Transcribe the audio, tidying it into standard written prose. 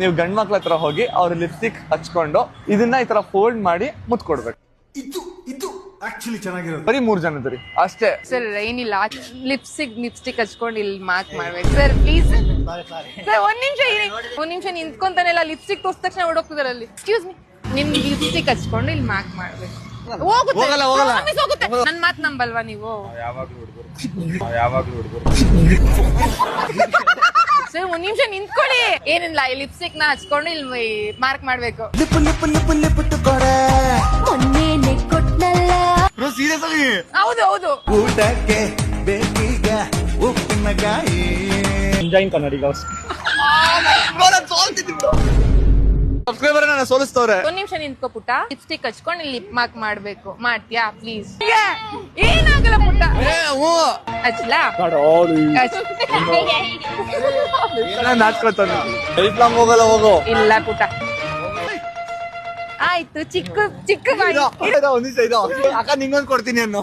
ನೀವು ಗಂಡ್ ಮಕ್ಳ ಹತ್ರ ಹೋಗಿ ಅವ್ರ ಲಿಪ್ಸ್ಟಿಕ್ ಹಚ್ಕೊಂಡು ಇದನ್ನ ಈ ತರ ಫೋಲ್ಡ್ ಮಾಡಿ ಮುತ್ಕೊಡ್ಬೇಕು. ಇದು ಆಕ್ಚುಲಿ ಚೆನ್ನಾಗಿರೋದು. ಬರೀ 3 ಜನ ಇದ್ರಿ ಅಷ್ಟೇ ಸರ್. ಏನಿಲ್ಲ, ಲಿಪ್ಸ್ಟಿಕ್ ಹಚ್ಕೊಂಡು ಇಲ್ಲಿ ಮಾರ್ಕ್ ಮಾಡ್ಬೇಕು ಸರ್, ಪ್ಲೀಸ್ ಸರ್. ಒಂದ್ ನಿಮಿಷ ನಿಂತ್ಕೊಂತಾನೆಲ್ಲ, ಲಿಪ್ಸ್ಟಿಕ್ ತೋರ್ಸ ತಕ್ಷಣ ಹೊಡೋಗ್ತಿದಾರೆ ಅಲ್ಲಿ. ಎಕ್ಸ್ಕ್ಯೂಸ್ ಮೀ, ನಿಮ್ ಲಿಪ್ಸ್ಟಿಕ್ ಹಚ್ಕೊಂಡು ಇಲ್ಲಿ ಮಾರ್ಕ್ ಮಾಡ್ಬೇಕು. ಹೋಗುತ್ತೆ. ನನ್ ಮಾತ್ ನಂಬಲ್ವಾ ನೀವು? ಸರ್ ಒಂದ್ ನಿಮಿಷ ನಿಂತ್ಕೊಳ್ಳಿ. ಏನಿಲ್ಲ, ಈ ಲಿಪ್ಸ್ಟಿಕ್ ನ ಹಚ್ಕೊಂಡು ಇಲ್ಲಿ ಮಾರ್ಕ್ ಮಾಡ್ಬೇಕು. ಹೌದು. ಊಟಕ್ಕೆ ಬೇಕೀಗ ಉಪ್ಪಿನಕಾಯಿ. ಎಂಜಾಯಿಂಗ್ ಕನ್ನಡಿಗರ್ಸ್. ಸಬ್ಸ್ಕ್ರೈಬರ್ ನನ್ನ ಸೋಲಿಸ್ತವ್ರೆ. ಒಂದ್ ನಿಮಿಷ ನಿಂತ್ಕೋ ಪುಟ್ಟ. ಲಿಪ್ಸ್ಟಿಕ್ ಹಚ್ಕೊಂಡು ಇಲ್ಲಿ ಲಿಪ್ ಮಾರ್ಕ್ ಮಾಡ್ಬೇಕು. ಮಾಡ್ತೀಯಾ ಪ್ಲೀಸ್? ಏನಾಗಲ್ಲ ಪುಟ್ಟ. ಹಚ್ಲಾ? ನಾಚ್ಕೊತಾನೆ. ಲೈಫ್ ಲಾಂಗ್ ಹೋಗಲ್ಲ, ಹೋಗೋ. ಇಲ್ಲ ಪುಟ್ಟ. ಆಯ್ತು, ಚಿಕ್ಕ ಬಾಯಿ. ಒಂದ್ ನಿಮಿಷ ಇದು ಅಕ್ಕ ನಿಂಗೊಂದು ಕೊಡ್ತೀನಿ ಅನ್ನೋ.